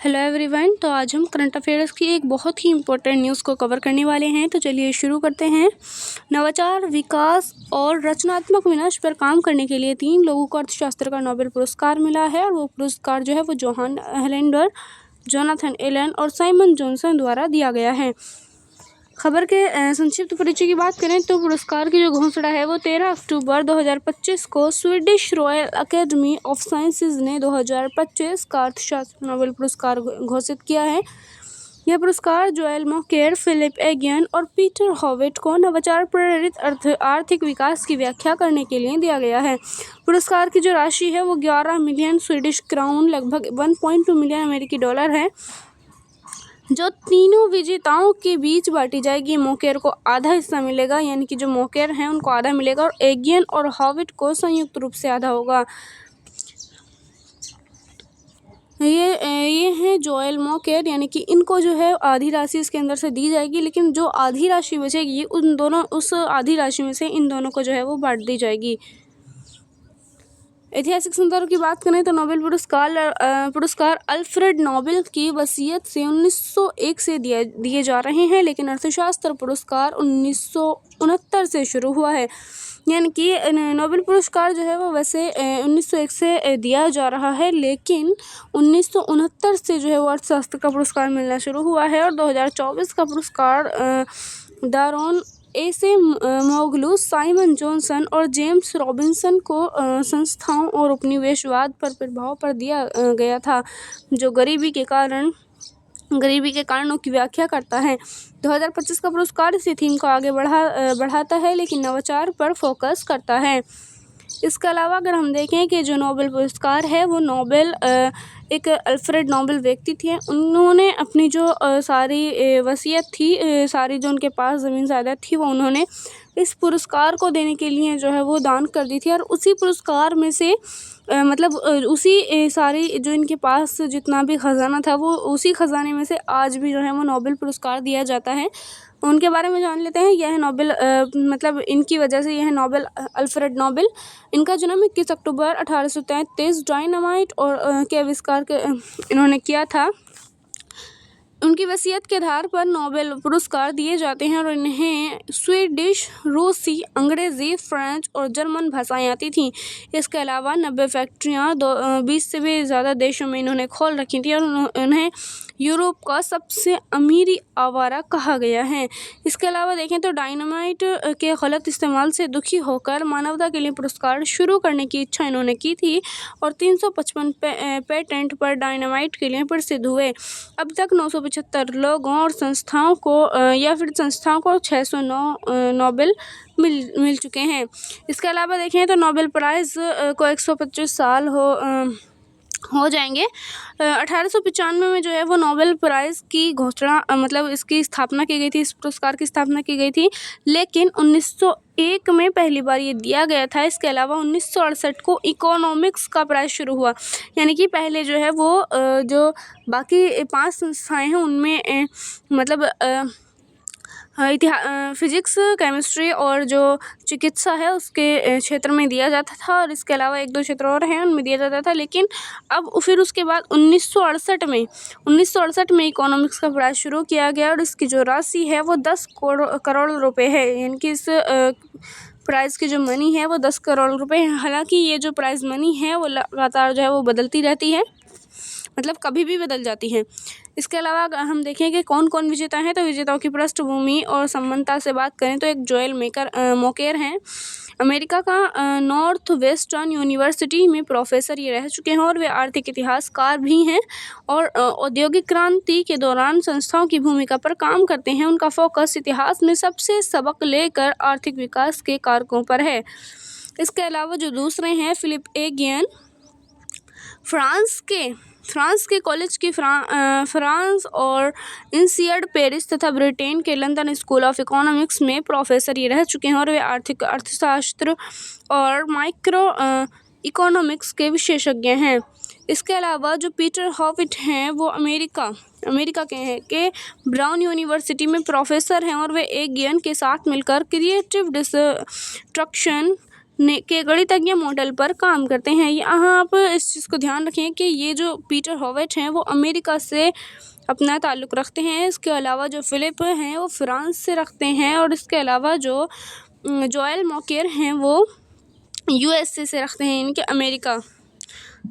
Hello everyone. तो आज हम करंट अफेयर्स की एक बहुत ही इम्पोर्टेंट न्यूज़ को कवर करने वाले हैं। तो चलिए शुरू करते हैं। नवाचार, विकास और रचनात्मक विनाश पर काम करने के लिए 3 लोगों को अर्थशास्त्र का नोबेल पुरस्कार मिला है। और वो पुरस्कार जो है वो जोहान हेलेंडर, जोनाथन एलन और साइमन जॉनसन द्वारा दिया गया है। खबर के संक्षिप्त परिचय की बात करें तो पुरस्कार की जो घोषणा है वो 13 अक्टूबर 2025 को Swedish royal academy of sciences ने 2025 का अर्थशास्त्र नोबेल पुरस्कार घोषित किया है। यह पुरस्कार जोएल मोकेर, फिलिप एगियन और पीटर हॉविट को नवाचार प्रेरित आर्थिक विकास की व्याख्या करने के लिए दिया गया है। पुरस्कार की जो राशि है वो 11 मिलियन स्वीडिश क्राउन, लगभग 1.2 मिलियन अमेरिकी डॉलर है, जो तीनों विजेताओं के बीच बांटी जाएगी। मोकेर को आधा हिस्सा मिलेगा, यानी कि जो मोकेर हैं उनको आधा मिलेगा, और एगियन और हॉविट को संयुक्त रूप से आधा होगा। ये हैं जोएल मोकेर, यानी कि इनको जो है आधी राशि इसके अंदर से दी जाएगी, लेकिन जो आधी राशि बचेगी उस आधी राशि में से इन दोनों को जो है वो बांट दी जाएगी। ऐतिहासिक संदर्भ की बात करें तो नोबेल पुरस्कार अल्फ्रेड नोबेल की वसीयत से 1901 से दिए जा रहे हैं, लेकिन अर्थशास्त्र पुरस्कार 1969 से शुरू हुआ है। यानी कि नोबेल पुरस्कार जो है वो वैसे 1901 से दिया जा रहा है, लेकिन 1969 से जो है वो अर्थशास्त्र का पुरस्कार मिलना शुरू हुआ है। और 2024 का पुरस्कार दारोन ऐसे मोगलू, साइमन जॉनसन और जेम्स रॉबिन्सन को संस्थाओं और उपनिवेशवाद पर प्रभाव पर दिया गया था, जो गरीबी के कारणों की व्याख्या करता है। 2025 का पुरस्कार इसी थीम को आगे बढ़ाता है, लेकिन नवाचार पर फोकस करता है। इसके अलावा अगर हम देखें कि जो नोबेल पुरस्कार है वो एक अल्फ्रेड नोबेल व्यक्ति थे। उन्होंने अपनी जो सारी वसीयत थी, सारी जो उनके पास ज़मीन जायदाद थी, वो उन्होंने इस पुरस्कार को देने के लिए जो है वो दान कर दी थी। और उसी पुरस्कार में से उसी सारी जो इनके पास जितना भी ख़जाना था वो उसी ख़जाने में से आज भी जो है वो नोबेल पुरस्कार दिया जाता है। उनके बारे में जान लेते हैं। यह नोबेल मतलब इनकी वजह से यह नोबेल अल्फ्रेड नोबेल, इनका जन्म 21 अक्टूबर 1833 डायनामाइट और के आविष्कार इन्होंने किया था। उनकी वसीयत के आधार पर नोबेल पुरस्कार दिए जाते हैं और इन्हें स्वीडिश, रूसी, अंग्रेज़ी, फ्रेंच और जर्मन भाषाएं आती थीं। इसके अलावा 90 फैक्ट्रियाँ 20 से भी ज़्यादा देशों में इन्होंने खोल रखी थी और उन्हें यूरोप का सबसे अमीरी आवारा कहा गया है। इसके अलावा देखें तो डायनामाइट के गलत इस्तेमाल से दुखी होकर मानवता के लिए पुरस्कार शुरू करने की इच्छा इन्होंने की थी और 355 पेटेंट पर डायनामाइट के लिए प्रसिद्ध हुए। अब तक 975 लोगों और संस्थाओं को 609 नोबेल मिल चुके हैं। इसके अलावा देखें तो नोबेल प्राइज़ को 125 साल हो जाएंगे। 1895 में जो है वो नोबेल प्राइज़ की घोषणा मतलब इसकी स्थापना की गई थी, इस पुरस्कार की स्थापना की गई थी, लेकिन 1901 में पहली बार ये दिया गया था। इसके अलावा 1968 को इकोनॉमिक्स का प्राइज़ शुरू हुआ, यानी कि पहले जो है वो जो बाकी 5 संस्थाएं हैं उनमें मतलब फिजिक्स, केमिस्ट्री और जो चिकित्सा है उसके क्षेत्र में दिया जाता था, और इसके अलावा 1-2 क्षेत्र और हैं उनमें दिया जाता था। लेकिन अब फिर उसके बाद 1968 में इकोनॉमिक्स का प्राइज़ शुरू किया गया और इसकी जो राशि है वो 10 करोड़ रुपए है, यानी कि इस प्राइज़ की जो मनी है वो 10 करोड़ रुपए है। हालांकि ये जो प्राइज़ मनी है वो लगातार जो है वो बदलती रहती है, मतलब कभी भी बदल जाती है। इसके अलावा हम देखें कि कौन कौन विजेता हैं, तो विजेताओं की पृष्ठभूमि और समानता से बात करें तो एक जोएल मोकेर हैं, अमेरिका का नॉर्थ वेस्टर्न यूनिवर्सिटी में प्रोफेसर ये रह चुके हैं और वे आर्थिक इतिहासकार भी हैं और औद्योगिक क्रांति के दौरान संस्थाओं की भूमिका पर काम करते हैं। उनका फोकस इतिहास में सबसे सबक लेकर आर्थिक विकास के कारकों पर है। इसके अलावा जो दूसरे हैं फिलिप एगियन, फ्रांस के कॉलेज की फ्रांस और इंसियड पेरिस तथा ब्रिटेन के लंदन स्कूल ऑफ इकोनॉमिक्स में प्रोफेसर ये रह चुके हैं और वे अर्थशास्त्र और माइक्रो इकोनॉमिक्स के विशेषज्ञ हैं। इसके अलावा जो पीटर हॉविट हैं वो अमेरिका के हैं कि ब्राउन यूनिवर्सिटी में प्रोफेसर हैं और वे एगियन के साथ मिलकर क्रिएटिव डिस्ट्रक्शन के गणितज्ञ मॉडल पर काम करते हैं। यहाँ आप इस चीज़ को ध्यान रखें कि ये जो पीटर हॉविट हैं वो अमेरिका से अपना ताल्लुक़ रखते हैं। इसके अलावा जो फिलिप हैं वो फ्रांस से रखते हैं, और इसके अलावा जो जोएल मॉकेर हैं वो यूएसए से रखते हैं, यानी कि अमेरिका।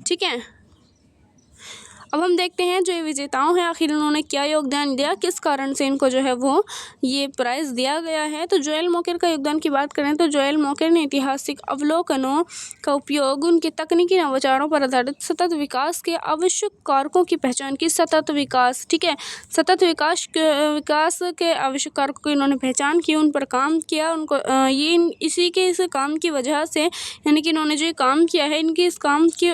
ठीक है, अब हम देखते हैं जो ये विजेताओं हैं आखिर उन्होंने क्या योगदान दिया, किस कारण से इनको जो है वो ये प्राइज़ दिया गया है। तो जोएल मॉकेर का योगदान की बात करें तो जोएल मॉकेर ने ऐतिहासिक अवलोकनों का उपयोग उनके तकनीकी नवाचारों पर आधारित सतत विकास के आवश्यक कारकों की पहचान की। सतत विकास, ठीक है, सतत विकास के आवश्यक कारकों की इन्होंने पहचान की, उन पर काम किया। उनको इस काम की वजह से, यानी कि इन्होंने जो ये काम किया है, इनके इस काम की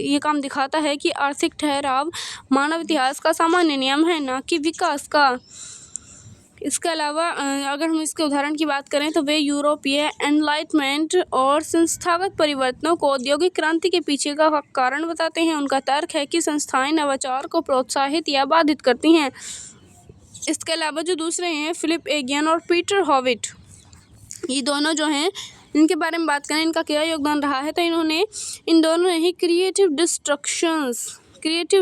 ये काम दिखाता है कि आर्थिक ठहराव मानव इतिहास का सामान्य नियम है, ना कि विकास का। इसके अलावा अगर हम इसके उदाहरण की बात करें तो वे यूरोपीय एनलाइटमेंट और संस्थागत परिवर्तनों को औद्योगिक क्रांति के पीछे का कारण बताते हैं। उनका तर्क है कि संस्थाएं नवाचार को प्रोत्साहित या बाधित करती हैं। इसके अलावा जो दूसरे हैं फिलिप एगियन और पीटर हॉविट, ये दोनों जो हैं इनके बारे में बात करें, इनका क्या योगदान रहा है, तो इन दोनों ने ही क्रिएटिव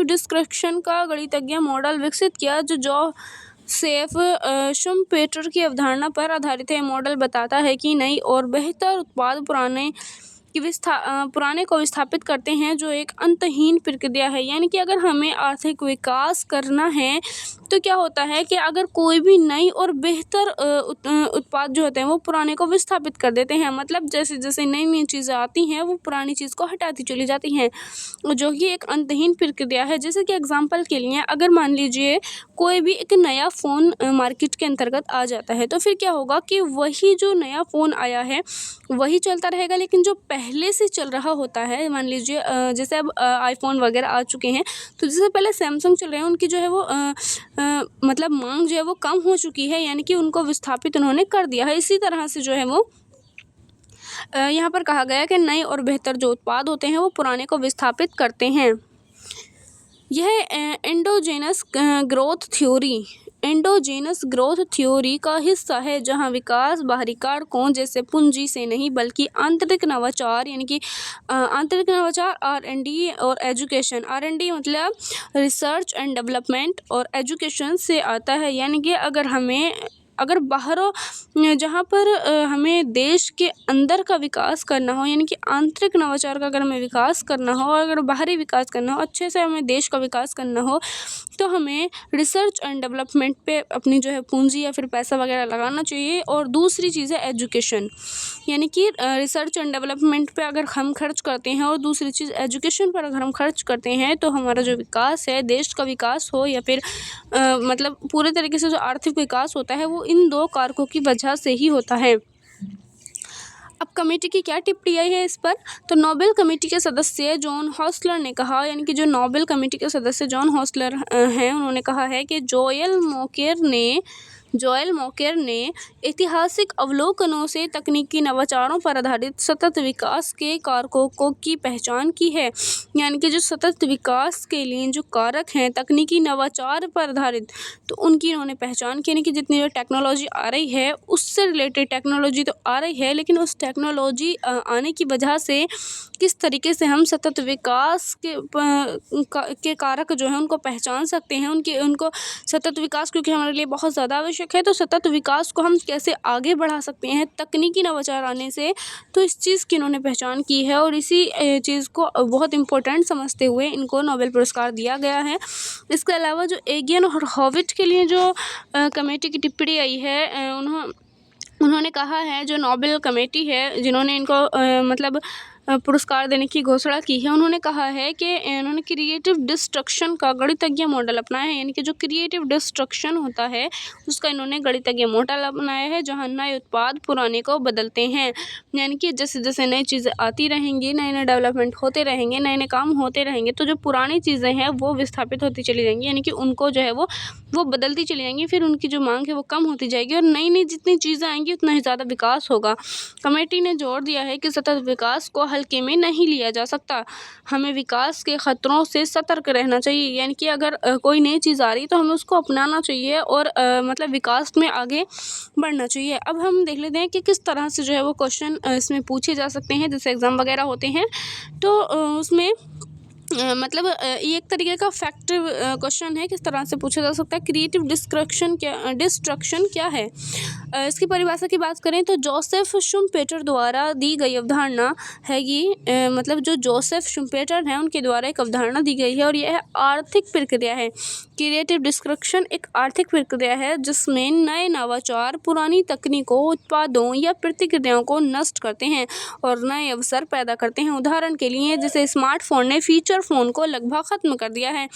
डिस्ट्रक्शन का गणितज्ञ मॉडल विकसित किया, जो जोसेफ शुम्पेटर की अवधारणा पर आधारित है। मॉडल बताता है कि नई और बेहतर उत्पाद पुराने को विस्थापित करते हैं, जो एक अंतहीन प्रक्रिया है। यानी कि अगर हमें आर्थिक विकास करना है तो क्या होता है कि अगर कोई भी नई और बेहतर उत्पाद जो होते हैं वो पुराने को विस्थापित कर देते हैं। मतलब जैसे जैसे नई नई चीज़ें आती हैं वो पुरानी चीज़ को हटाती चली जाती हैं, जो कि एक अंतहीन प्रक्रिया है। जैसे कि एग्जांपल के लिए अगर मान लीजिए कोई भी एक नया फ़ोन मार्केट के अंतर्गत आ जाता है, तो फिर क्या होगा कि वही जो नया फ़ोन आया है वही चलता रहेगा, लेकिन जो पहले से चल रहा होता है, मान लीजिए जैसे अब आईफोन वगैरह आ चुके हैं, तो जैसे पहले सैमसंग चल रहे हैं उनकी जो है वो मतलब मांग जो है वो कम हो चुकी है, यानी कि उनको विस्थापित उन्होंने कर दिया है। इसी तरह से जो है वो यहाँ पर कहा गया है कि नए और बेहतर जो उत्पाद होते हैं वो पुराने को विस्थापित करते हैं। यह एंडोजेनस ग्रोथ थ्योरी का हिस्सा है, जहां विकास बाहरी कारकों जैसे पूंजी से नहीं बल्कि आंतरिक नवाचार, यानी कि आंतरिक नवाचार R&D और एजुकेशन। R&D मतलब रिसर्च एंड डेवलपमेंट, और एजुकेशन से आता है। यानी कि अगर जहाँ पर हमें देश के अंदर का विकास करना हो, यानी कि आंतरिक नवाचार का अगर हमें विकास करना हो, और अगर बाहरी विकास करना हो, अच्छे से हमें देश का विकास करना हो, तो हमें रिसर्च एंड डेवलपमेंट पे अपनी जो है पूंजी या फिर पैसा वगैरह लगाना चाहिए। और दूसरी चीज़ है एजुकेशन, यानी कि रिसर्च एंड डेवलपमेंट पे अगर हम खर्च करते हैं और दूसरी चीज़ एजुकेशन पर अगर हम खर्च करते हैं, तो हमारा जो विकास है, देश का विकास हो या फिर मतलब पूरे तरीके से जो आर्थिक विकास होता है वो इन दो कारकों की वजह से ही होता है। अब कमेटी की क्या टिप्पणी आई है इस पर, तो नोबेल कमेटी के सदस्य जॉन हॉसलर ने कहा, यानी कि जो नोबेल कमेटी के सदस्य जॉन हॉसलर हैं, उन्होंने कहा है कि जोएल मॉकेर ने ऐतिहासिक अवलोकनों से तकनीकी नवाचारों पर आधारित सतत विकास के कारकों की पहचान की है। यानी कि जो सतत विकास के लिए जो कारक हैं तकनीकी नवाचार पर आधारित, तो उनकी इन्होंने पहचान की। यानी कि जितनी जो टेक्नोलॉजी आ रही है उससे रिलेटेड टेक्नोलॉजी तो आ रही है, लेकिन उस टेक्नोलॉजी आने की वजह से किस तरीके से हम सतत विकास के कारक जो हैं उनको पहचान सकते हैं, उनको सतत विकास क्योंकि हमारे लिए बहुत ज़्यादा आवश्यक है, तो सतत विकास को हम कैसे आगे बढ़ा सकते हैं तकनीकी नवाचार आने से, तो इस चीज़ की इन्होंने पहचान की है। और इसी चीज़ को बहुत इम्पोर्टेंट समझते हुए इनको नोबेल पुरस्कार दिया गया है। इसके अलावा जो एगियन और हॉविट के लिए जो कमेटी की टिप्पणी आई है, उन्होंने कहा है, जो नोबेल कमेटी है जिन्होंने इनको मतलब पुरस्कार देने की घोषणा की है, उन्होंने कहा है कि इन्होंने क्रिएटिव डिस्ट्रक्शन का गणितज्ञ मॉडल अपनाया है। यानी कि जो क्रिएटिव डिस्ट्रक्शन होता है उसका इन्होंने गणितज्ञ मॉडल अपनाया है, जहां नए उत्पाद पुराने को बदलते हैं। यानी कि जैसे जैसे नई चीज़ें आती रहेंगी, नए नए डेवलपमेंट होते रहेंगे, नए नए काम होते रहेंगे, तो जो पुरानी चीज़ें हैं वो विस्थापित होती चली जाएंगी, यानी कि उनको जो है वो बदलती चली जाएंगी, फिर उनकी जो मांग है वो कम होती जाएगी, और नई नई जितनी चीज़ें आएंगी उतना ही ज़्यादा विकास होगा। कमेटी ने जोर दिया है कि सतत विकास को हल्के में नहीं लिया जा सकता। हमें विकास के खतरों से सतर्क रहना चाहिए, यानी कि अगर कोई नई चीज़ आ रही तो हमें उसको अपनाना चाहिए और मतलब विकास में आगे बढ़ना चाहिए। अब हम देख लेते हैं कि किस तरह से जो है वो क्वेश्चन इसमें पूछे जा सकते हैं, जैसे एग्ज़ाम वगैरह होते हैं तो उसमें मतलब ये एक तरीके का फैक्टिव क्वेश्चन है। किस तरह से पूछा जा सकता है, क्रिएटिव डिस्ट्रक्शन क्या है। इसकी परिभाषा की बात करें तो जोसेफ शुम्पेटर द्वारा दी गई अवधारणा है ये, मतलब जो जोसेफ शुम्पेटर हैं उनके द्वारा एक अवधारणा दी गई है और यह आर्थिक प्रक्रिया है। क्रिएटिव डिस्ट्रक्शन एक आर्थिक प्रक्रिया है जिसमें नए नवाचार पुरानी तकनीकों, उत्पादों या प्रतिक्रियाओं को नष्ट करते हैं और नए अवसर पैदा करते हैं। उदाहरण के लिए जैसे स्मार्टफोन ने फीचर फ़ोन को लगभग ख़त्म कर दिया है।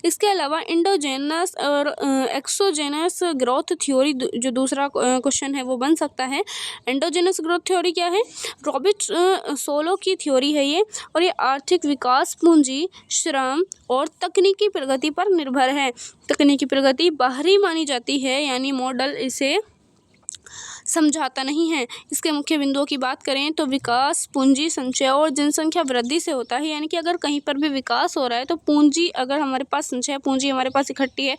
इसके अलावा इंडोजेनस और एक्सोजेनस ग्रोथ थ्योरी जो दूसरा क्वेश्चन है वो बन सकता है। एंडोजेनस ग्रोथ थ्योरी क्या है, रॉबर्ट सोलो की थ्योरी है ये, और ये आर्थिक विकास पूंजी, श्रम और तकनीकी प्रगति पर निर्भर है। तकनीकी प्रगति बाहरी मानी जाती है, यानी मॉडल इसे समझाता नहीं है। इसके मुख्य बिंदुओं की बात करें तो विकास पूंजी संचय और जनसंख्या वृद्धि से होता है, यानी कि अगर कहीं पर भी विकास हो रहा है तो पूंजी, अगर हमारे पास संचय पूंजी हमारे पास इकट्ठी है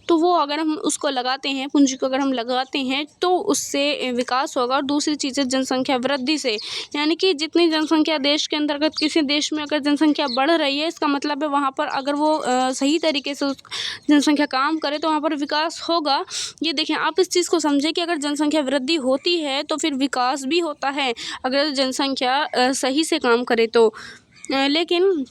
तो वो अगर हम उसको लगाते हैं, पूंजी को अगर हम लगाते हैं तो उससे विकास होगा। और दूसरी चीज़ है जनसंख्या वृद्धि से, यानी कि जितनी जनसंख्या देश के अंतर्गत किसी देश में अगर जनसंख्या बढ़ रही है, इसका मतलब है वहाँ पर अगर वो सही तरीके से उस जनसंख्या काम करे तो वहाँ पर विकास होगा। ये देखें, आप इस चीज़ को समझें कि अगर जनसंख्या वृद्धि होती है तो फिर विकास भी होता है, अगर जनसंख्या सही से काम करे तो। लेकिन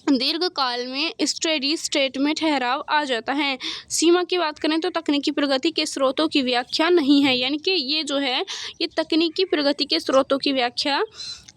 दीर्घकाल में स्टेडी स्टेट में ठहराव आ जाता है। सीमा की बात करें तो तकनीकी प्रगति के स्रोतों की व्याख्या नहीं है, यानी कि ये जो है ये तकनीकी प्रगति के स्रोतों की व्याख्या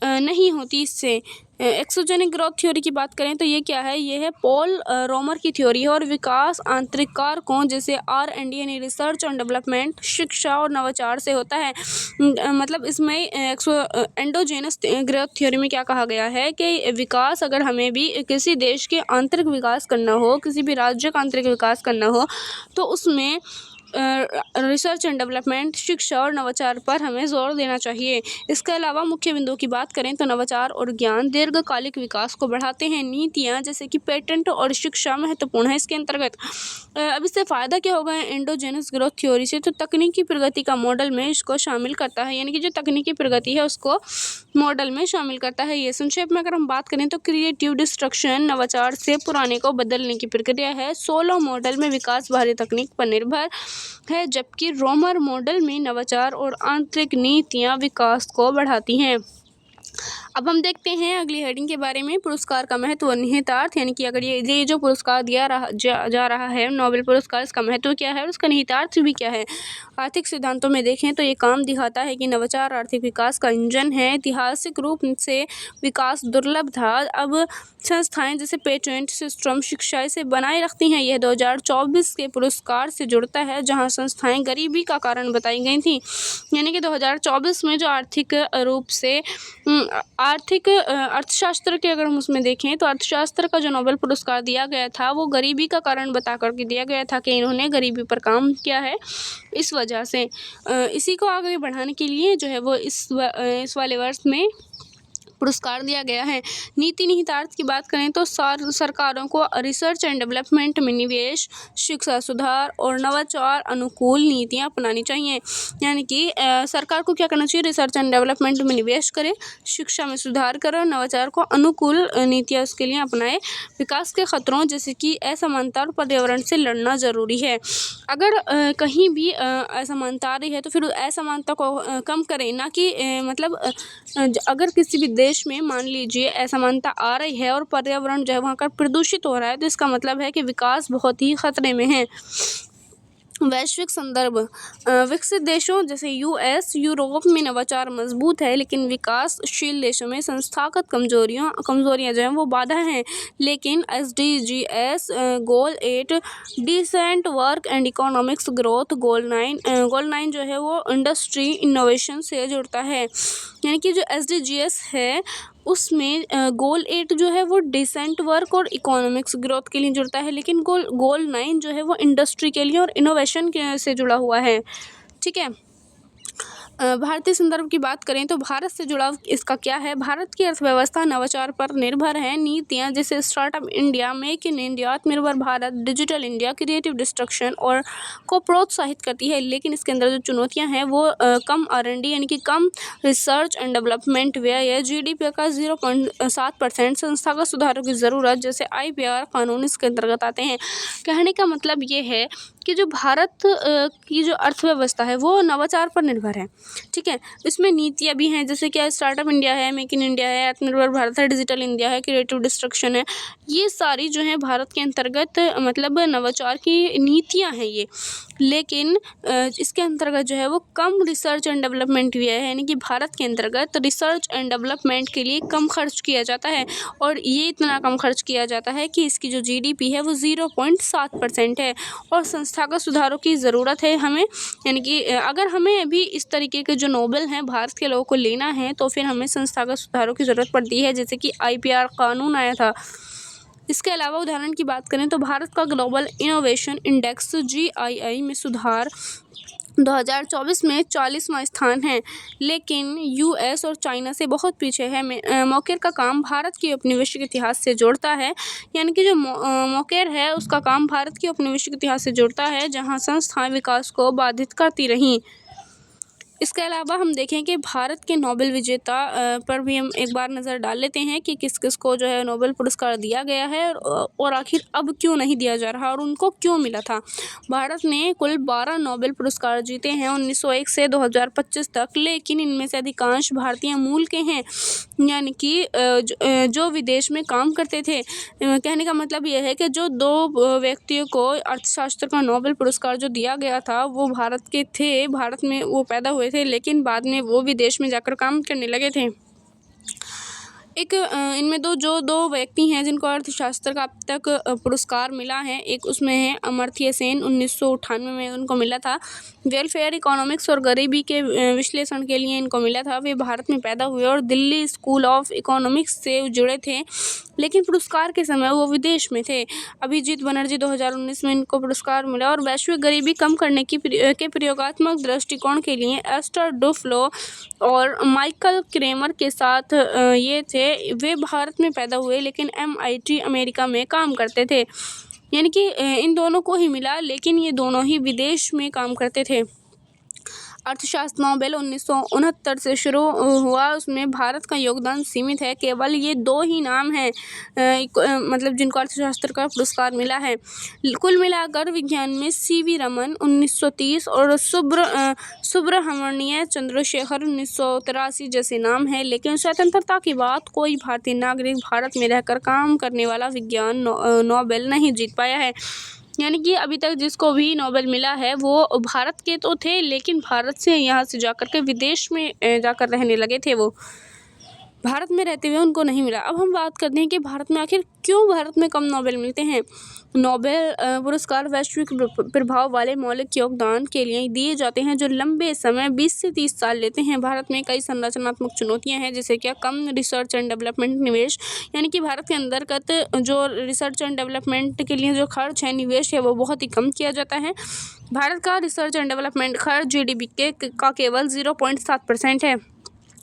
नहीं होती इससे। एक्सोजेनिक ग्रोथ थ्योरी की बात करें तो ये क्या है, ये है पॉल रोमर की थ्योरी है और विकास आंतरिक कारकों जैसे R&D यानी रिसर्च एंड डेवलपमेंट, शिक्षा और नवाचार से होता है। मतलब इसमें एंडोजेनस ग्रोथ थ्योरी में क्या कहा गया है कि विकास, अगर हमें भी किसी देश के आंतरिक विकास करना हो, किसी भी राज्य का आंतरिक विकास करना हो तो उसमें रिसर्च एंड डेवलपमेंट, शिक्षा और नवाचार पर हमें जोर देना चाहिए। इसके अलावा मुख्य बिंदुओं की बात करें तो नवाचार और ज्ञान दीर्घकालिक विकास को बढ़ाते हैं। नीतियाँ जैसे कि पेटेंट और शिक्षा महत्वपूर्ण है इसके अंतर्गत। अब इससे फ़ायदा क्या होगा एंडोजेनस ग्रोथ थ्योरी से, तो तकनीकी प्रगति का मॉडल में इसको शामिल करता है, यानी कि जो तकनीकी प्रगति है उसको मॉडल में शामिल करता है। ये संक्षेप में अगर हम बात करें तो क्रिएटिव डिस्ट्रक्शन नवाचार से पुराने को बदलने की प्रक्रिया है। सोलो मॉडल में विकास बाहरी तकनीक पर निर्भर है, जबकि रोमर मॉडल में नवाचार और आंतरिक नीतियाँ विकास को बढ़ाती हैं। अब हम देखते हैं अगली हेडिंग के बारे में, पुरस्कार का महत्व और निहितार्थ, यानी कि अगर ये जो पुरस्कार दिया जा रहा है नोबेल पुरस्कार, इसका महत्व क्या है और उसका निहितार्थ भी क्या है। आर्थिक सिद्धांतों में देखें तो ये काम दिखाता है कि नवाचार आर्थिक विकास का इंजन है। ऐतिहासिक रूप से विकास दुर्लभ था, अब संस्थाएं जैसे पेटेंट सिस्टम, शिक्षा इसे बनाए रखती हैं। यह 2024 के पुरस्कार से जुड़ता है जहां संस्थाएं गरीबी का कारण बताई गई थी, यानी कि 2024 में जो आर्थिक रूप से अर्थशास्त्र के अगर हम उसमें देखें तो अर्थशास्त्र का जो नोबेल पुरस्कार दिया गया था वो गरीबी का कारण बता करके दिया गया था कि इन्होंने गरीबी पर काम किया है। इस वजह से इसी को आगे बढ़ाने के लिए जो है वो इस वाले वर्ष में पुरस्कार दिया गया है। नीति निहितार्थ की बात करें तो सरकारों को रिसर्च एंड डेवलपमेंट में निवेश, शिक्षा सुधार और नवाचार अनुकूल नीतियां अपनानी चाहिए, यानी कि सरकार को क्या करना चाहिए, रिसर्च एंड डेवलपमेंट में निवेश करे, शिक्षा में सुधार करे और नवाचार को अनुकूल नीतियां उसके लिए अपनाए। विकास के खतरों जैसे कि असमानता और पर्यावरण से लड़ना ज़रूरी है। अगर कहीं भी असमानता आ रही है तो फिर असमानता को कम करें, ना कि मतलब अगर किसी भी देश में मान लीजिए असमानता आ रही है और पर्यावरण जो है वहाँ का प्रदूषित हो रहा है तो इसका मतलब है कि विकास बहुत ही खतरे में है। वैश्विक संदर्भ, विकसित देशों जैसे US, यूरोप में नवाचार मजबूत है, लेकिन विकासशील देशों में संस्थागत कमजोरियां जो हैं वो बाधा हैं। लेकिन SDGs goal 8 decent work and economics growth, goal 9 जो है वो इंडस्ट्री इनोवेशन से जुड़ता है, यानी कि जो SDGs है उसमें गोल 8 जो है वो डिसेंट वर्क और इकोनॉमिक्स ग्रोथ के लिए जुड़ता है, लेकिन गोल 9 जो है वो इंडस्ट्री के लिए और इनोवेशन से जुड़ा हुआ है। ठीक है, भारतीय संदर्भ की बात करें तो भारत से जुड़ाव इसका क्या है। भारत की अर्थव्यवस्था नवाचार पर निर्भर है। नीतियाँ जैसे startup India, make in India, Aatmanirbhar Bharat, digital India, creative destruction और को प्रोत्साहित करती है। लेकिन इसके अंदर जो चुनौतियाँ हैं वो कम R&D यानी कि कम रिसर्च एंड डेवलपमेंट व्यय है। GDP का 0.7%, संस्थागत सुधारों की ज़रूरत जैसे IPR कानून इसके अंतर्गत आते हैं। कहने का मतलब ये है कि जो भारत की जो अर्थव्यवस्था है वो नवाचार पर निर्भर है, ठीक है। इसमें नीतियाँ भी हैं जैसे कि स्टार्टअप इंडिया है, मेक इन इंडिया है, आत्मनिर्भर भारत है, डिजिटल इंडिया है, क्रिएटिव डिस्ट्रक्शन है। ये सारी जो है भारत के अंतर्गत मतलब नवाचार की नीतियाँ हैं ये। लेकिन इसके अंतर्गत जो है वो कम रिसर्च एंड डेवलपमेंट व्यय है, यानी कि भारत के अंतर्गत रिसर्च एंड डेवलपमेंट के लिए कम खर्च किया जाता है और ये इतना कम खर्च किया जाता है कि इसकी जो GDP है वो 0.7% है। और संस्थागत सुधारों की ज़रूरत है हमें, यानी कि अगर हमें अभी इस तरीके के जो नोबेल हैं भारत के लोगों को लेना है तो फिर हमें संस्थागत सुधारों की ज़रूरत पड़ती है, जैसे कि IPR कानून आया था। इसके अलावा उदाहरण की बात करें तो भारत का ग्लोबल इनोवेशन इंडेक्स GII में सुधार 2024 में 40वां स्थान है, लेकिन US और चाइना से बहुत पीछे है। मोकेर का काम भारत के औपनिवेशिक इतिहास से जोड़ता है, यानी कि जो मोकेर है उसका काम भारत के औपनिवेशिक इतिहास से जोड़ता है जहां संस्थाएं विकास को बाधित करती रहीं। इसके अलावा हम देखें कि भारत के नोबेल विजेता पर भी हम एक बार नज़र डाल लेते हैं कि किस किस को जो है नोबेल पुरस्कार दिया गया है और आखिर अब क्यों नहीं दिया जा रहा और उनको क्यों मिला था। भारत ने कुल 12 नोबेल पुरस्कार जीते हैं 1901 से 2025 तक, लेकिन इनमें से अधिकांश भारतीय मूल के हैं, यानी कि जो विदेश में काम करते थे। कहने का मतलब यह है कि जो 2 व्यक्तियों को अर्थशास्त्र का नोबेल पुरस्कार जो दिया गया था वो भारत के थे, भारत में वो पैदा हुए थे, लेकिन बाद में वो विदेश में जाकर काम करने लगे थे। इनमें दो व्यक्ति हैं जिनको अर्थशास्त्र का अब तक पुरस्कार मिला है। एक उसमें है अमर्त्य सेन, 1998 में उनको मिला था। वेलफेयर इकोनॉमिक्स और गरीबी के विश्लेषण के लिए इनको मिला था। वे भारत में पैदा हुए और दिल्ली स्कूल ऑफ इकोनॉमिक्स से जुड़े थे, लेकिन पुरस्कार के समय वो विदेश में थे। अभिजीत बनर्जी 2019 में इनको पुरस्कार मिला और वैश्विक गरीबी कम करने के प्रयोगात्मक दृष्टिकोण के लिए एस्टर डुफ्लो और माइकल क्रेमर के साथ ये थे। वे भारत में पैदा हुए लेकिन MIT अमेरिका में काम करते थे, यानी कि इन दोनों को ही मिला, लेकिन ये दोनों ही विदेश में काम करते थे। अर्थशास्त्र नोबेल 1969 से शुरू हुआ, उसमें भारत का योगदान सीमित है। केवल ये 2 ही नाम हैं मतलब जिनको अर्थशास्त्र का पुरस्कार मिला है। कुल मिलाकर विज्ञान में CV रमन 1930 और सुब्रह्मण्य चंद्रशेखर 1983 जैसे नाम हैं, लेकिन स्वतंत्रता के बाद कोई भारतीय नागरिक भारत में रहकर काम करने वाला विज्ञान नोबेल नहीं जीत पाया है। यानी कि अभी तक जिसको भी नोबेल मिला है वो भारत के तो थे, लेकिन भारत से यहाँ से जाकर के विदेश में जाकर रहने लगे थे, वो भारत में रहते हुए उनको नहीं मिला। अब हम बात करते हैं कि भारत में आखिर क्यों भारत में कम नोबेल मिलते हैं। नोबेल पुरस्कार वैश्विक प्रभाव वाले मौलिक योगदान के लिए दिए जाते हैं जो लंबे समय 20 से 30 साल लेते हैं। भारत में कई संरचनात्मक चुनौतियां हैं, जैसे क्या कम रिसर्च एंड डेवलपमेंट निवेश, यानी कि भारत के अंतर्गत जो रिसर्च एंड डेवलपमेंट के लिए जो खर्च है, निवेश है, वो बहुत ही कम किया जाता है। भारत का रिसर्च एंड डेवलपमेंट खर्च GDP का केवल 0.7% है।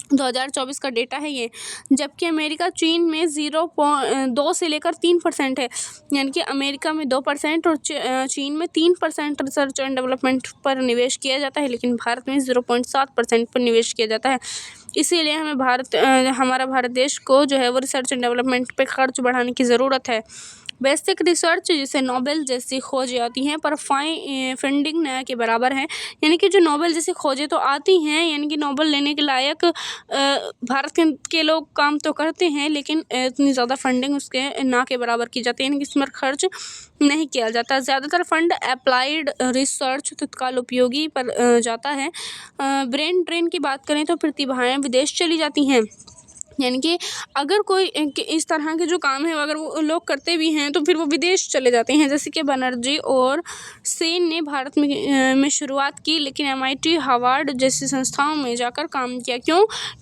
2024 का डेटा है ये, जबकि अमेरिका चीन में 0.2 से लेकर 3% है, यानी कि अमेरिका में 2% और चीन में 3% रिसर्च एंड डेवलपमेंट पर निवेश किया जाता है, लेकिन भारत में 0.7% पर निवेश किया जाता है। इसीलिए हमारा भारत देश को जो है वो रिसर्च एंड डेवलपमेंट पे खर्च बढ़ाने की ज़रूरत है। बेसिक रिसर्च जिसे नोबेल जैसी खोजें आती हैं पर फंडिंग न के बराबर है, यानी कि जो नोबेल जैसी खोजें तो आती हैं, यानी कि नोबेल लेने के लायक भारत के लोग काम तो करते हैं, लेकिन इतनी ज़्यादा फंडिंग उसके ना के बराबर की जाती है, यानी कि इसमें खर्च नहीं किया जाता। ज़्यादातर फंड अप्लाइड रिसर्च तत्काल उपयोगी पर जाता है। ब्रेन ड्रेन की बात करें तो प्रतिभाएँ विदेश चली जाती हैं, यानी कि अगर कोई इस तरह के जो काम है अगर वो लोग करते भी हैं तो फिर वो विदेश चले जाते हैं। जैसे कि बनर्जी और सेन ने भारत में शुरुआत की, लेकिन MIT हार्वर्ड जैसी संस्थाओं में जाकर काम किया।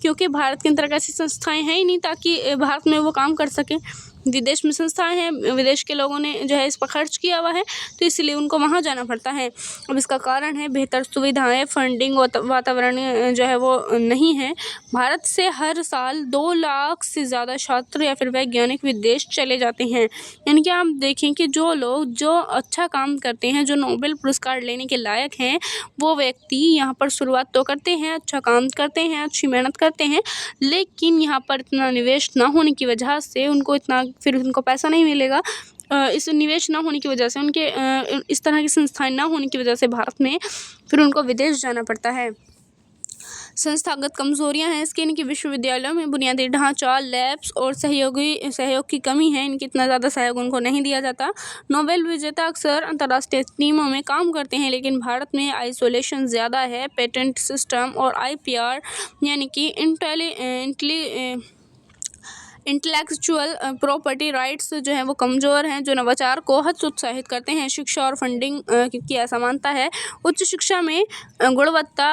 क्योंकि भारत के अंतर्गत ऐसी संस्थाएं हैं ही नहीं ताकि भारत में वो काम कर सकें। विदेश में संस्थाएं हैं, विदेश के लोगों ने जो है इस पर खर्च किया हुआ है, तो इसलिए उनको वहाँ जाना पड़ता है। अब इसका कारण है बेहतर सुविधाएं, फंडिंग, वातावरण जो है वो नहीं है। भारत से हर साल 2 लाख से ज़्यादा छात्र या फिर वैज्ञानिक विदेश चले जाते हैं। यानी कि आप देखें कि जो लोग जो अच्छा काम करते हैं, जो नोबेल पुरस्कार लेने के लायक हैं, वो व्यक्ति यहाँ पर शुरुआत तो करते हैं, अच्छा काम करते हैं, अच्छी मेहनत करते हैं, लेकिन यहाँ पर इतना निवेश ना होने की वजह से फिर उनको पैसा नहीं मिलेगा। इस निवेश ना होने की वजह से इस तरह की संस्थाएं ना होने की वजह से भारत में फिर उनको विदेश जाना पड़ता है। संस्थागत कमजोरियां हैं इसके, इनकी विश्वविद्यालयों में बुनियादी ढांचा, लैब्स और सहयोग की कमी है। इनकी इतना ज़्यादा सहयोग उनको नहीं दिया जाता। नोबेल विजेता अक्सर अंतर्राष्ट्रीय टीमों में काम करते हैं, लेकिन भारत में आइसोलेशन ज़्यादा है। पेटेंट सिस्टम और IPR यानी कि इंटेलेक्चुअल प्रॉपर्टी राइट्स जो है वो कमज़ोर हैं, जो नवाचार को हतोत्साहित करते हैं। शिक्षा और फंडिंग की असमानता है। उच्च शिक्षा में गुणवत्ता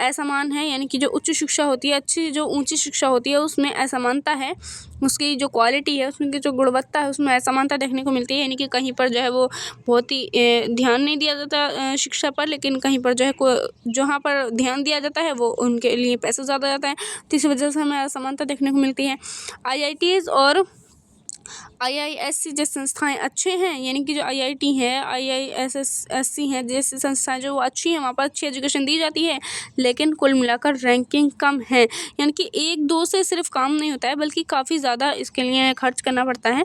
असमान है, यानी कि जो उच्च शिक्षा होती है, जो ऊंची शिक्षा होती है, उसमें असमानता है। उसकी जो क्वालिटी है, उसमें की जो गुणवत्ता है, उसमें असमानता देखने को मिलती है। यानी कि कहीं पर जो है वो बहुत ही ध्यान नहीं दिया जाता शिक्षा पर, लेकिन कहीं पर जो है जहाँ पर ध्यान दिया जाता है वो उनके लिए पैसा ज़्यादा जाता है, तो इस वजह से हमें असमानता देखने को मिलती है। IITs और IISc जैसी संस्थाएं अच्छे हैं, यानी कि जो IIT है, IISc हैं जैसी संस्थाएं जो वो अच्छी हैं, वहाँ पर अच्छी एजुकेशन दी जाती है, लेकिन कुल मिलाकर रैंकिंग कम है। यानी कि 1-2 से सिर्फ काम नहीं होता है, बल्कि काफ़ी ज़्यादा इसके लिए खर्च करना पड़ता है।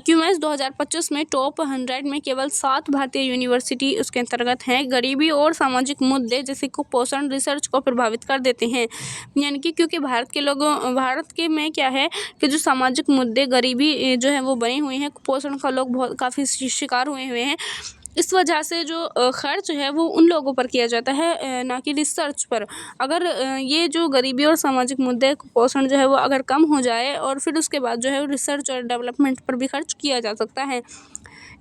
QS 2025 में टॉप 100 में केवल 7 भारतीय यूनिवर्सिटी उसके अंतर्गत हैं। गरीबी और सामाजिक मुद्दे जैसे कुपोषण रिसर्च को प्रभावित कर देते हैं। यानी कि क्योंकि भारत के में क्या है कि जो सामाजिक मुद्दे, गरीबी जो है वो बने हुए हैं, कुपोषण का लोग बहुत काफ़ी शिकार हुए हैं। इस वजह से जो खर्च है वो उन लोगों पर किया जाता है, ना कि रिसर्च पर। अगर ये जो गरीबी और सामाजिक मुद्दे, कुपोषण जो है वो अगर कम हो जाए, और फिर उसके बाद जो है रिसर्च और डेवलपमेंट पर भी खर्च किया जा सकता है।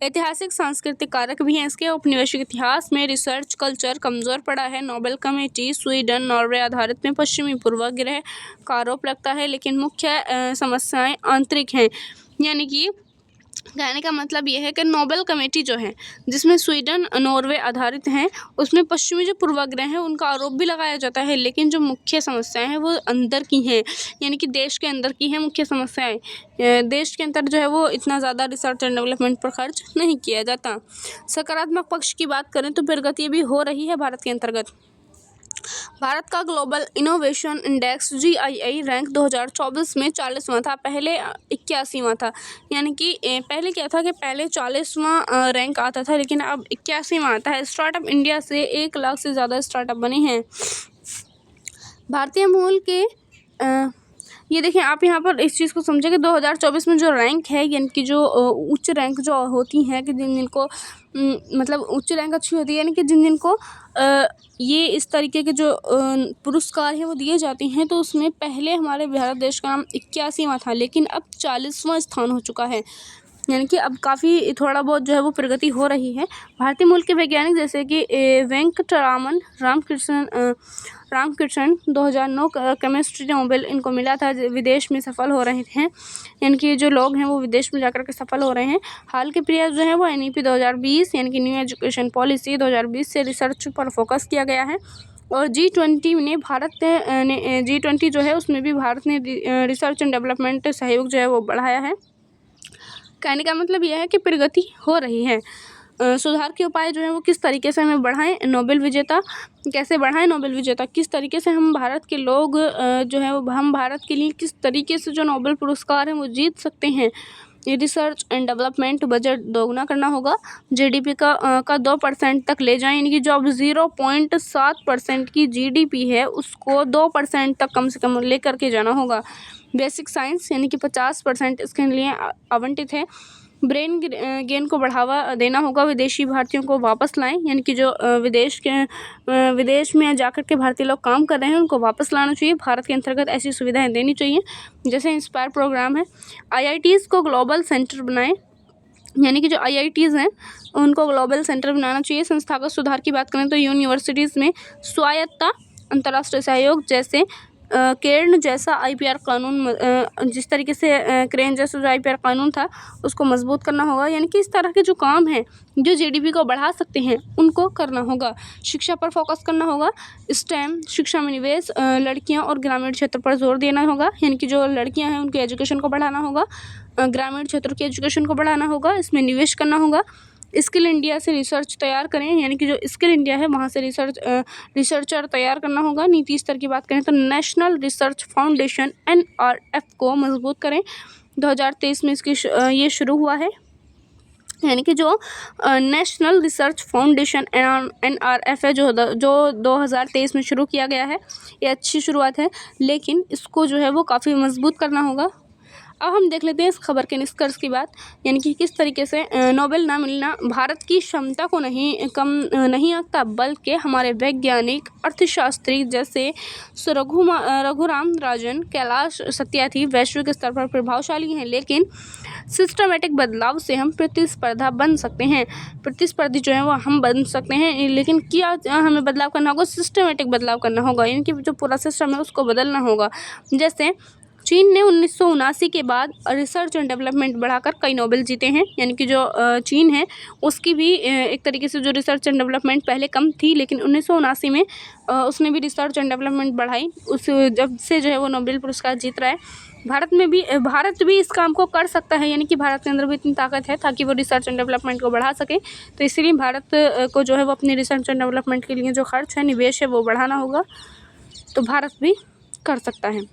ऐतिहासिक सांस्कृतिक कारक भी हैं इसके। औपनिवेशिक इतिहास में रिसर्च कल्चर कमज़ोर पड़ा है। नोबेल कमेटी स्वीडन, नॉर्वे आधारित में पश्चिमी पूर्वाग्रह का आरोप लगता है, लेकिन मुख्य समस्याएं आंतरिक हैं। यानी कि कहने का मतलब ये है कि नोबेल कमेटी जो है, जिसमें स्वीडन, नॉर्वे आधारित हैं, उसमें पश्चिमी जो पूर्वाग्रह हैं उनका आरोप भी लगाया जाता है, लेकिन जो मुख्य समस्याएं हैं वो अंदर की हैं, यानी कि देश के अंदर की हैं मुख्य समस्याएं। देश के अंदर जो है वो इतना ज़्यादा रिसर्च एंड डेवलपमेंट पर खर्च नहीं किया जाता। सकारात्मक पक्ष की बात करें तो प्रगति भी हो रही है भारत के अंतर्गत। भारत का global innovation index GII rank 2024 में 40वां था, पहले 81वां था। यानी कि पहले क्या था कि पहले 40वां रैंक आता था, लेकिन अब 81वां आता है। स्टार्टअप इंडिया से 1 लाख से ज़्यादा स्टार्टअप बने हैं। भारतीय मूल के ये देखिए, आप यहाँ पर इस चीज़ को समझें कि 2024 में जो रैंक है, यानी कि जो उच्च रैंक जो होती हैं कि जिनको मतलब उच्च रैंक अच्छी होती है, यानी कि जिनको ये इस तरीके के जो पुरस्कार हैं वो दिए जाते हैं, तो उसमें पहले हमारे भारत देश का नाम 81वां था, लेकिन अब 40वां स्थान हो चुका है। यानी कि अब काफ़ी थोड़ा बहुत जो है वो प्रगति हो रही है। भारतीय मूल के वैज्ञानिक जैसे कि वेंकटरामन रामकृष्णन 2009 केमिस्ट्री नोबेल इनको मिला था, विदेश में सफल हो रहे थे। यानी कि जो लोग हैं वो विदेश में जाकर के सफल हो रहे हैं। हाल के प्रयास जो है वो NEP 2020 यानी कि न्यू एजुकेशन पॉलिसी 2020 से रिसर्च पर फोकस किया गया है। और G20 ने G20 जो है उसमें भी भारत ने रिसर्च एंड डेवलपमेंट सहयोग जो है वो बढ़ाया है। कहने का मतलब यह है कि प्रगति हो रही है। सुधार के उपाय जो है वो किस तरीके से हमें बढ़ाएं, नोबेल विजेता कैसे बढ़ाएं, नोबेल विजेता किस तरीके से हम भारत के लोग जो है वो हम भारत के लिए किस तरीके से जो नोबेल पुरस्कार हैं वो जीत सकते हैं। ये रिसर्च एंड डेवलपमेंट बजट दोगुना करना होगा, GDP का 2% तक ले जाएं, यानी कि जो अब 0.7% की GDP है उसको 2% तक कम से कम लेकर के जाना होगा। बेसिक साइंस यानी कि 50% इसके लिए आवंटित है। ब्रेन गेन को बढ़ावा देना होगा, विदेशी भारतीयों को वापस लाएं, यानी कि जो विदेश में जाकर के भारतीय लोग काम कर रहे हैं उनको वापस लाना चाहिए। भारत के अंतर्गत ऐसी सुविधाएं देनी चाहिए, जैसे इंस्पायर प्रोग्राम है। IITs को ग्लोबल सेंटर बनाएं, यानी कि जो IITs हैं उनको ग्लोबल सेंटर बनाना चाहिए। संस्थागत सुधार की बात करें तो यूनिवर्सिटीज़ में स्वायत्तता, अंतर्राष्ट्रीय सहयोग जैसे केर्न जैसा IPR कानून, जिस तरीके से क्रेन जैसा जो IPR कानून था उसको मजबूत करना होगा। यानी कि इस तरह के जो काम हैं जो GDP को बढ़ा सकते हैं उनको करना होगा। शिक्षा पर फोकस करना होगा। STEM शिक्षा में निवेश, लड़कियां और ग्रामीण क्षेत्र पर जोर देना होगा। यानी कि जो लड़कियां हैं उनके एजुकेशन को बढ़ाना होगा, ग्रामीण क्षेत्र के एजुकेशन को बढ़ाना होगा, इसमें निवेश करना होगा। स्किल इंडिया से रिसर्च तैयार करें, यानी कि जो स्किल इंडिया है वहाँ से रिसर्चर तैयार करना होगा। नीति स्तर की बात करें तो नेशनल रिसर्च फाउंडेशन NRF को मजबूत करें। 2023 में इसकी ये शुरू हुआ है। यानी कि जो नेशनल रिसर्च फाउंडेशन NRF है जो 2023 में शुरू किया गया है, ये अच्छी शुरुआत है, लेकिन इसको जो है वो काफ़ी मजबूत करना होगा। अब हम देख लेते हैं इस खबर के निष्कर्ष की बात, यानी कि किस तरीके से नोबेल ना मिलना भारत की क्षमता को कम नहीं आंकता, बल्कि हमारे वैज्ञानिक अर्थशास्त्री जैसे रघुराम राजन, कैलाश सत्यार्थी वैश्विक स्तर पर प्रभावशाली हैं, लेकिन सिस्टमेटिक बदलाव से हम प्रतिस्पर्धा बन सकते हैं। प्रतिस्पर्धी जो है वो हम बन सकते हैं, लेकिन क्या हमें बदलाव करना होगा? सिस्टमेटिक बदलाव करना होगा, यानी कि जो पूरा सिस्टम है उसको बदलना होगा। जैसे चीन ने 1979 के बाद रिसर्च एंड डेवलपमेंट बढ़ाकर कई नोबेल जीते हैं। यानी कि जो चीन है उसकी भी एक तरीके से जो रिसर्च एंड डेवलपमेंट पहले कम थी, लेकिन 1979 में उसने भी रिसर्च एंड डेवलपमेंट बढ़ाई। जब से जो है वो नोबेल पुरस्कार जीत रहा है। भारत भी इस काम को कर सकता है, यानी कि भारत के अंदर भी इतनी ताकत है ताकि वो रिसर्च एंड डेवलपमेंट को बढ़ा सके। तो इसीलिए भारत को जो है वो अपनी रिसर्च एंड डेवलपमेंट के लिए जो खर्च है, निवेश है, वो बढ़ाना होगा। तो भारत भी कर सकता है।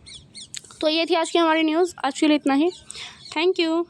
तो ये थी आज की हमारी न्यूज़। आज के लिए इतना ही। Thank you.